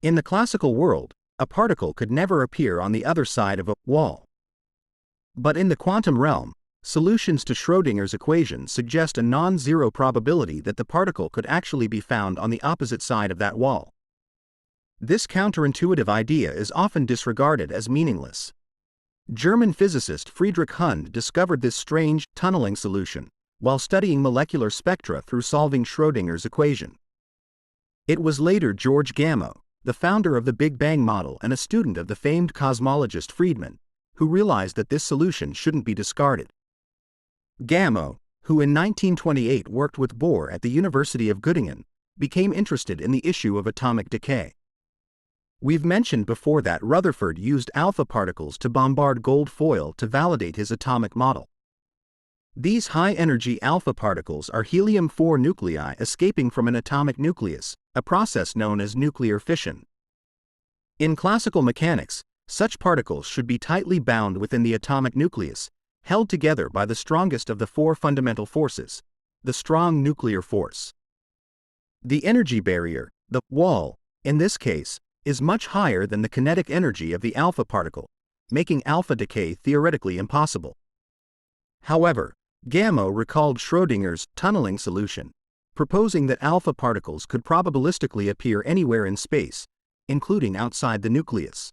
In the classical world, a particle could never appear on the other side of a wall. But in the quantum realm, solutions to Schrödinger's equation suggest a non-zero probability that the particle could actually be found on the opposite side of that wall. This counterintuitive idea is often disregarded as meaningless. German physicist Friedrich Hund discovered this strange, tunneling solution while studying molecular spectra through solving Schrödinger's equation. It was later George Gamow, the founder of the Big Bang model and a student of the famed cosmologist Friedmann, who realized that this solution shouldn't be discarded. Gamow, who in 1928 worked with Bohr at the University of Göttingen, became interested in the issue of atomic decay. We've mentioned before that Rutherford used alpha particles to bombard gold foil to validate his atomic model. These high-energy alpha particles are helium-4 nuclei escaping from an atomic nucleus, a process known as nuclear fission. In classical mechanics, such particles should be tightly bound within the atomic nucleus, held together by the strongest of the four fundamental forces, the strong nuclear force. The energy barrier, the wall, in this case, is much higher than the kinetic energy of the alpha particle, making alpha decay theoretically impossible. However, Gamow recalled Schrödinger's tunneling solution, proposing that alpha particles could probabilistically appear anywhere in space, including outside the nucleus.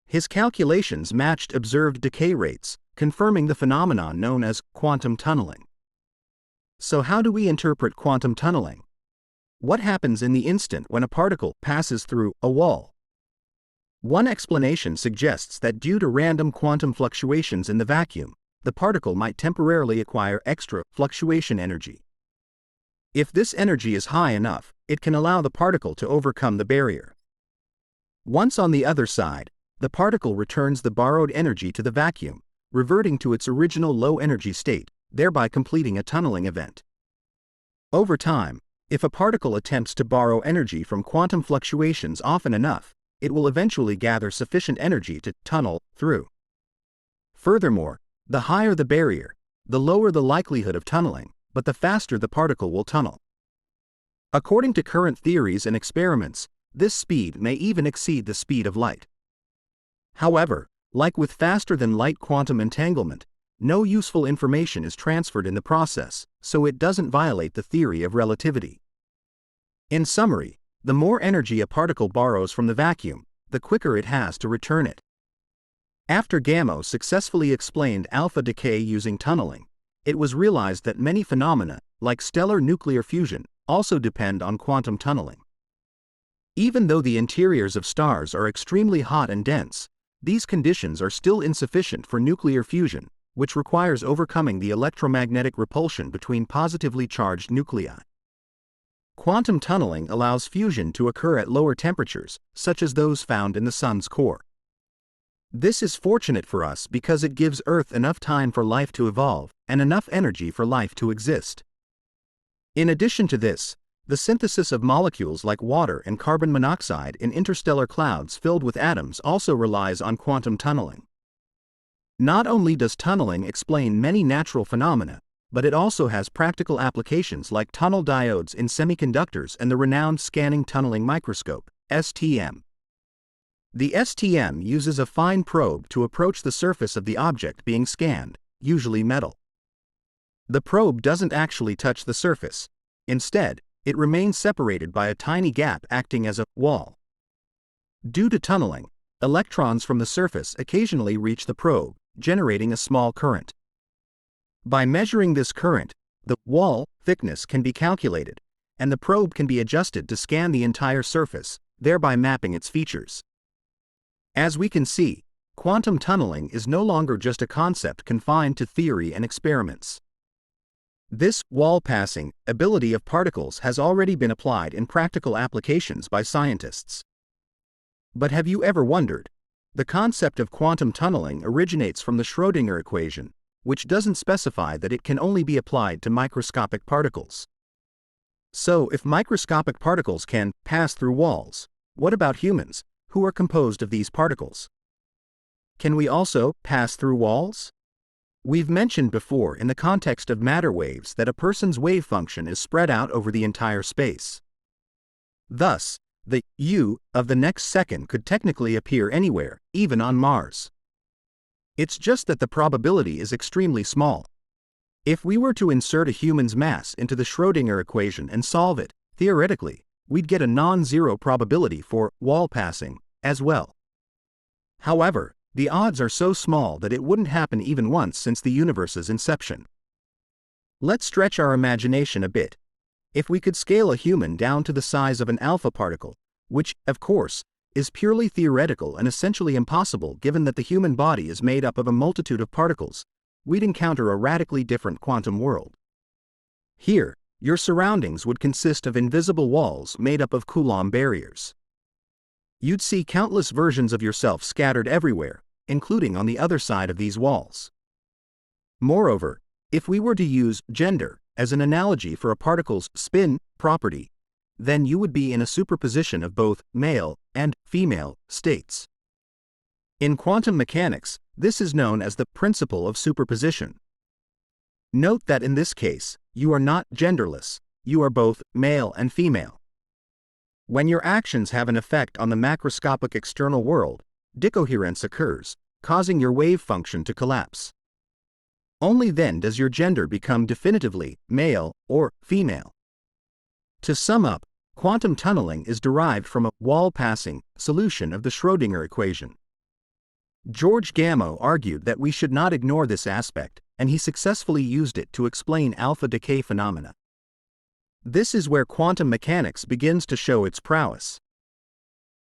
His calculations matched observed decay rates, confirming the phenomenon known as quantum tunneling. So how do we interpret quantum tunneling? What happens in the instant when a particle passes through a wall? One explanation suggests that due to random quantum fluctuations in the vacuum, the particle might temporarily acquire extra fluctuation energy. If this energy is high enough, it can allow the particle to overcome the barrier. Once on the other side, the particle returns the borrowed energy to the vacuum, reverting to its original low-energy state, thereby completing a tunneling event. Over time, if a particle attempts to borrow energy from quantum fluctuations often enough, it will eventually gather sufficient energy to tunnel through. Furthermore, the higher the barrier, the lower the likelihood of tunneling, but the faster the particle will tunnel. According to current theories and experiments, this speed may even exceed the speed of light. However, like with faster-than-light quantum entanglement, no useful information is transferred in the process, so it doesn't violate the theory of relativity. In summary, the more energy a particle borrows from the vacuum, the quicker it has to return it. After Gamow successfully explained alpha decay using tunneling, it was realized that many phenomena, like stellar nuclear fusion, also depend on quantum tunneling. Even though the interiors of stars are extremely hot and dense, these conditions are still insufficient for nuclear fusion, which requires overcoming the electromagnetic repulsion between positively charged nuclei. Quantum tunneling allows fusion to occur at lower temperatures, such as those found in the Sun's core. This is fortunate for us because it gives Earth enough time for life to evolve and enough energy for life to exist. In addition to this, the synthesis of molecules like water and carbon monoxide in interstellar clouds filled with atoms also relies on quantum tunneling. Not only does tunneling explain many natural phenomena, but it also has practical applications like tunnel diodes in semiconductors and the renowned Scanning Tunneling Microscope, STM. The STM uses a fine probe to approach the surface of the object being scanned, usually metal. The probe doesn't actually touch the surface. Instead, it remains separated by a tiny gap acting as a wall. Due to tunneling, electrons from the surface occasionally reach the probe, generating a small current. By measuring this current, the wall thickness can be calculated, and the probe can be adjusted to scan the entire surface, thereby mapping its features. As we can see, quantum tunneling is no longer just a concept confined to theory and experiments. This wall-passing ability of particles has already been applied in practical applications by scientists. But have you ever wondered? The concept of quantum tunneling originates from the Schrödinger equation, which doesn't specify that it can only be applied to microscopic particles. So, if microscopic particles can pass through walls, what about humans, who are composed of these particles? Can we also pass through walls? We've mentioned before in the context of matter waves that a person's wave function is spread out over the entire space. Thus, the you of the next second could technically appear anywhere, even on Mars. It's just that the probability is extremely small. If we were to insert a human's mass into the Schrödinger equation and solve it, theoretically, we'd get a non-zero probability for wall passing as well. However, the odds are so small that it wouldn't happen even once since the universe's inception. Let's stretch our imagination a bit. If we could scale a human down to the size of an alpha particle, which, of course, is purely theoretical and essentially impossible given that the human body is made up of a multitude of particles, we'd encounter a radically different quantum world. Here, your surroundings would consist of invisible walls made up of Coulomb barriers. You'd see countless versions of yourself scattered everywhere, including on the other side of these walls. Moreover, if we were to use gender as an analogy for a particle's spin property, then you would be in a superposition of both male and female states. In quantum mechanics, this is known as the principle of superposition. Note that in this case, you are not genderless, you are both male and female. When your actions have an effect on the macroscopic external world, decoherence occurs, causing your wave function to collapse. Only then does your gender become definitively male or female. To sum up, quantum tunneling is derived from a wall-passing solution of the Schrödinger equation. George Gamow argued that we should not ignore this aspect, and he successfully used it to explain alpha decay phenomena. This is where quantum mechanics begins to show its prowess.